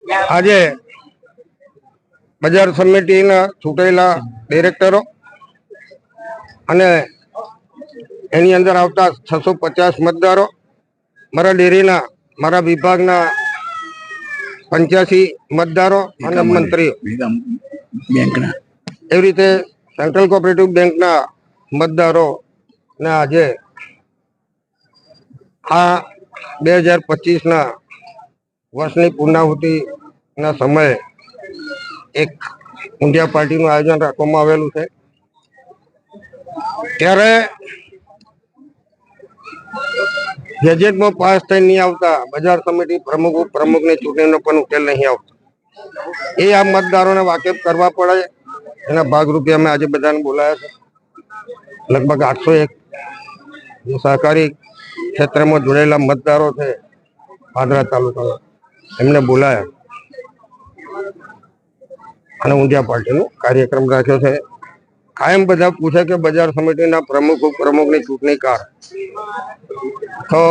આજે બજાર સમિતિના ચૂંટાયેલા ડિરેક્ટરો અને એની અંદર આવતા 650 મતદારો, મારા ડેરીના મારા વિભાગના 85 મતદારો અને મંત્રીઓ, બેંકના એવી રીતે સેન્ટ્રલ કોઓપરેટિવ બેંકના મતદારો ને આજે આ 2025ના વર્ષની પૂર્ણાહુતિના સમયે એક ઊંડિયા પાર્ટીનું આયોજન રાખવામાં આવેલું છે. ત્યારે ગેજેટમાં પાસ થઈ નહીં આવતા બજાર સમિતિ પ્રમુખની ચૂંટણીનો પણ ઉકેલ નહીં આવતો. એ આ મતદારોને વાકેફ કરવા પડે. એના ભાગરૂપે અમે આજે બધાને બોલાયા છે. લગભગ 801 જે સહકારી ક્ષેત્રમાં જોડાયેલા મતદારો છે પાદરા તાલુકાના, એમને બોલાયા અને ઊંડિયા પાર્ટીનો કાર્યક્રમ રાખ્યો છે. કાયમ બધા પૂછે કે બજાર સમિતિના પ્રમુખની ચૂંટણી કાર, તો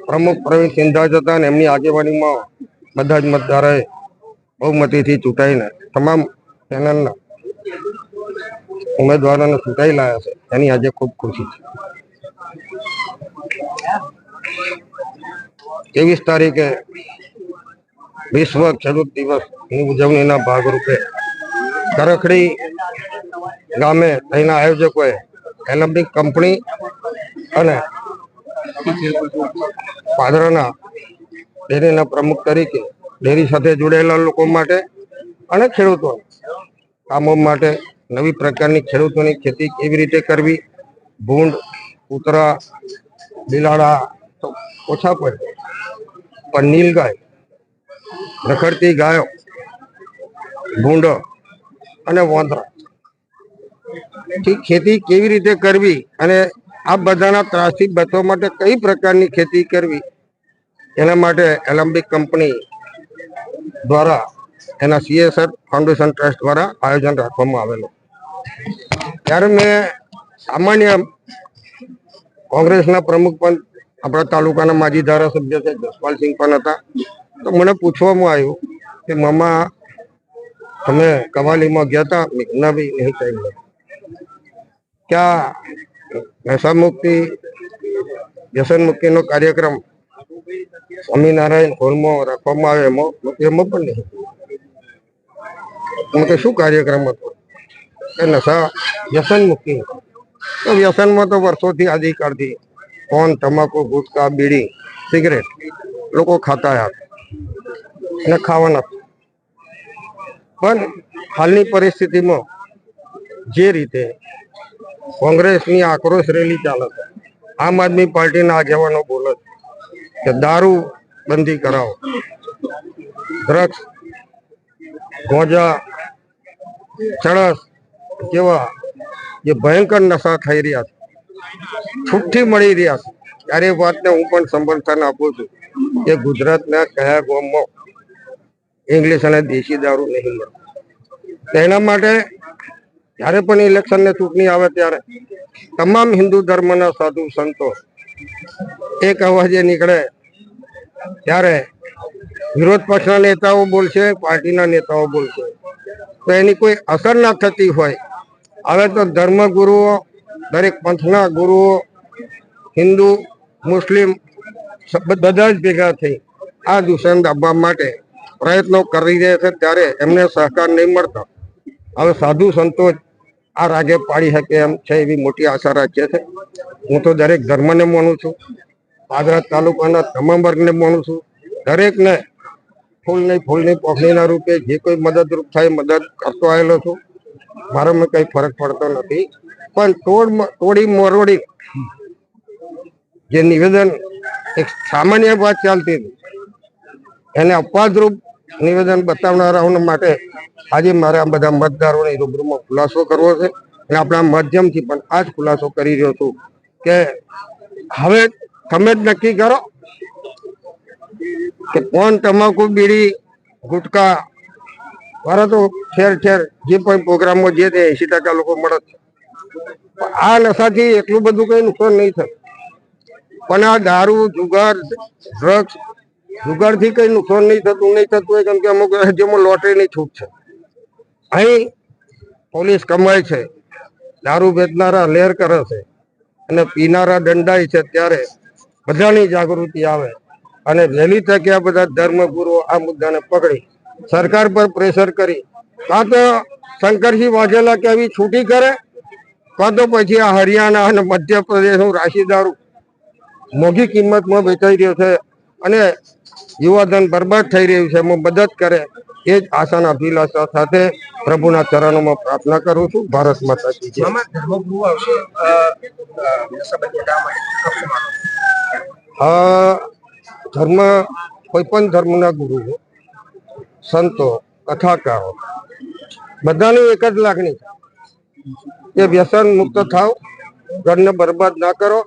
પ્રમુખ પ્રવીણ સિંધા જ હતા અને એમની આગેવાનીમાં બધા જ મતદારોએ બહુમતીથી ચૂંટાઈને તમામ પેનલના ઉમેદવારોને ચૂંટાઈ લાયા છે. એની આજે ખૂબ ખુશી છે. 23 તારીખે વિશ્વ ખેડૂત દિવસની ઉજવણીના ભાગરૂપે કરખડી ગામે અહીંના આયોજકોએ એલેમ્બિક કંપની અને પાદરાના ડેરીના પ્રમુખ તરીકે ડેરી સાથે જોડાયેલા લોકો માટે અને ખેડૂતો કામો માટે નવી પ્રકારની ખેડૂતોની ખેતી કેવી રીતે કરવી, ભૂંડ, કૂતરા, બિલાડા તો ઓછા પડે પણ નીલગાય, રખડતી ગાયો, ભૂંડો અને વાંદરા થી ખેતી કેવી રીતે કરવી અને આ બધાના ત્રાસથી બચવા માટે કઈ પ્રકારની ખેતી કરવી, એના માટે એલેમ્બિક કંપની દ્વારા એના CSR ફાઉન્ડેશન ટ્રસ્ટ દ્વારા આયોજન રાખવામાં આવેલું. ત્યારે મેં સામાન્ય કોંગ્રેસના પ્રમુખ પણ આપણા તાલુકાના માજી ધારાસભ્ય છે જસપાલસિંહ પણ હતા. તો મને પૂછવામાં આવ્યું કે મામા તમે કવાલીમાં ગયા હતા? ના ભાઈ નહીં ચાલ્યો. ક્યાં નશા મુક્તિ વ્યસન મુક્તિનો કાર્યક્રમ સ્વામિનારાયણ હોલમાં રાખવામાં આવે એમાં પણ નહીં. કે શું કાર્યક્રમ હતો? કે નશા વ્યસન મુક્તિ. તો વ્યસનમાં તો વર્ષોથી આદિકાળથી પાન, તમાકુ, ગુટકા, બીડી, સિગરેટ લોકો ખાતા હતા અને ખાવાના. પણ હાલની પરિસ્થિતિમાં જે રીતે કોંગ્રેસની આક્રોશ રેલી ચાલે છે, આમ આદમી પાર્ટીના આગેવાનો બોલે કે દારૂ બંધી કરાવો, ડ્રગ્સ, ગાંજા, ચરસ જેવા જે ભયંકર નશા થઈ રહ્યા છે, છૂટથી મળી રહ્યા છે. ત્યારે એ વાતને હું પણ સમર્થન આપું છું કે ગુજરાતના કયા ગામમાં ઇંગ્લિશ અને દેશી દારૂ નહીં મળે. તેના માટે જ્યારે પણ ઇલેક્શનને ચૂંટણી આવે ત્યારે તમામ હિન્દુ ધર્મના સાધુ સંતો એક અવાજે નીકળે. ત્યારે વિરોધ પક્ષના નેતાઓ બોલશે, પાર્ટીના નેતાઓ બોલશે, તો એની કોઈ અસર ના થતી હોય. હવે તો ધર્મગુરુઓ, દરેક પંથના ગુરુઓ, હિન્દુ, મુસ્લિમ બધા જ ભેગા થઈ આ દૂષણ દાબવા માટે પ્રયત્નો કરી રહ્યા છે. ત્યારે એમને સહકાર નહીં મળતા હવે સાધુ સંતો આ રાગે પાડી શકે એમ છે એવી મોટી આશા રાખીએ છે. હું તો દરેક ધર્મને માનું છું, પાદરા તાલુકાના તમામ વર્ગને માનું છું. દરેકને ફૂલની પોખડીના રૂપે જે કોઈ મદદરૂપ થાય મદદ કરતો આવેલો છું. મારામાં કઈ ફરક પડતો નથી. પણ તોડી મરોડી જે નિવેદન એક સામાન્ય વાત ચાલતી હતી એને અપવાદરૂપ નિવેદન બતાવનારાઓને માટે આજે મારે આ બધા મતદારોને રૂબરૂમાં ખુલાસો કરવો છે. અને આપણા માધ્યમથી પણ આ જ ખુલાસો કરી રહ્યો છું કે હવે તમે જ નક્કી કરો કે પાન, તમાકુ, બીડી, ગુટકા વાળા તો ઠેર ઠેર જે પણ પ્રોગ્રામમાં જે તે 80% લોકો મળે છે. આ નશાથી એટલું બધું કઈ નુકસાન નહીં થાય, પણ આ દારૂ, જુગાર, ડ્રગ્સ જુગારથી કઈ નુકસાન નહીં થતું હોય, કેમ કે અમુક રાજ્યોમાં લોટરીની છૂટ છે. અહીં પોલીસ કમાય છે, દારૂ વેચનારા લેર કરે છે અને પીનારા દંડાય છે. ત્યારે બધાની જાગૃતિ આવે અને વહેલી તકે આ બધા ધર્મગુરુઓ આ મુદ્દાને પકડી સરકાર પર પ્રેશર કરી કાં તો શંકરસિંહ વાઘેલા કે આવી છૂટી કરે, કાં તો પછી આ હરિયાણા અને મધ્યપ્રદેશનું રાશી દારૂ મોંઘી કિંમતમાં વેચાઈ રહ્યો છે અને યુવાધન બરબાદ થઈ રહ્યું છે, એમાં મદદ કરે. એ જ આશાના અભિલાષા સાથે પ્રભુના ચરણોમાં પ્રાર્થના કરું છું. ભારત માતા કી જય. ધર્મ, કોઈ પણ ધર્મના ગુરુઓ, સંતો, કથાકારો બધાની એક જ લાગણી કે વ્યસન મુક્ત થાવ, ઘરને બરબાદ ના કરો,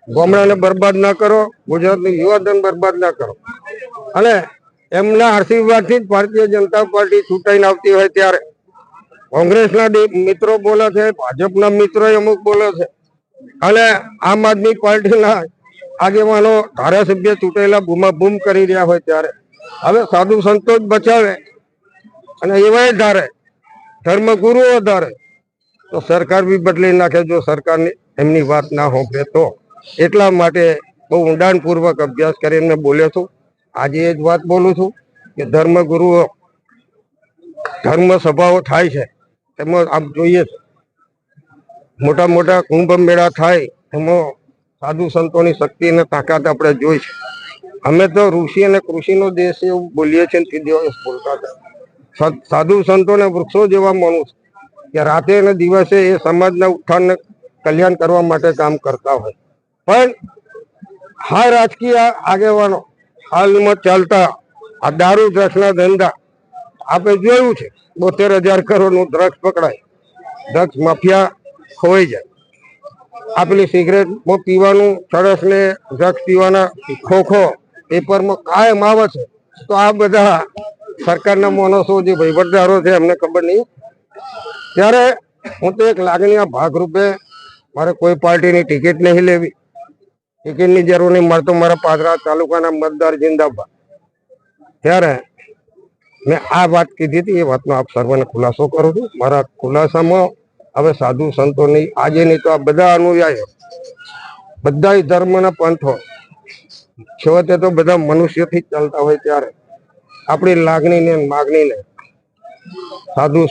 ગામડાને બરબાદ ના કરો, ગુજરાતનું યુવાધન બરબાદ ના કરો. અને એમના આશીર્વાદથી જ ભારતીય જનતા પાર્ટી ચૂંટાઈને આવતી હોય ત્યારે કોંગ્રેસના મિત્રો બોલે છે, ભાજપના મિત્રો અમુક બોલે છે અને આમ આદમી પાર્ટીના આગેવાનો ધારાસભ્ય ચૂંટાયેલા બૂમાબૂમ કરી રહ્યા હોય ત્યારે હવે સાધુ સંતો જ બચાવે અને એવાય ધારે ધર્મગુરુઓ ધારે તો સરકાર બી બદલી નાખે, જો સરકારની એમની વાત ના હોંપે તો. એટલા માટે બહુ ઊંડાણપૂર્વક અભ્યાસ કરીને બોલ્યો છું. આજે એ જ વાત બોલું છું કે ધર્મગુરુઓ, ધર્મ સભાઓ થાય છે એમાં આપ જોઈએ મોટા મોટા કુંભ મેળા થાય એમાં સાધુ સંતોની શક્તિ અને તાકાત આપણે જોઈ છે. અમે તો ઋષિ અને કૃષિનો દેશ એવું બોલીએ છીએ, તે દિવસ બોલતા હતા. સાધુ સંતોને વૃક્ષો જેવા માનું છું કે રાતે અને દિવસે એ સમાજના ઉત્થાનને કલ્યાણ કરવા માટે કામ કરતા હોય. પણ હા, રાજકીય આગેવાનો હાલમાં ચાલતા આ દારૂ ડ્રગ્સના ધંધા આપણે જોયું છે. 72,000 કરોડનું ડ્રગ્સ પકડાય, ડ્રગ્સ માફિયા ખોવાઈ જાય. આ પેલી સિગરેટમાં પીવાનું સરસ ને ડ્રગ્સ પીવાના ખોખો પેપરમાં કાયમ આવે છે. તો આ બધા સરકારના માણસો જે વહીવટદારો છે એમને ખબર નહીં. ત્યારે હું તો એક લાગણીના ભાગરૂપે મારે કોઈ પાર્ટીની ટિકિટ નહીં લેવી, ટિકિટની જરૂર નહીં, મળતો મારા પાદરા તાલુકાના મતદાર જિંદાબાદ. ત્યારે મેં આ વાત કીધી હતી, એ વાતનો આપ સર્વને ખુલાસો કરું છું. મારા ખુલાસામાં હવે સાધુ સંતોની આજે નહીં તો આ બધા અનુયાયીઓ, બધા ધર્મના પંથો, છેવટે તો બધા મનુષ્યથી જ ચાલતા હોય ત્યારે આપણી લાગણીને માગણીને સાધુ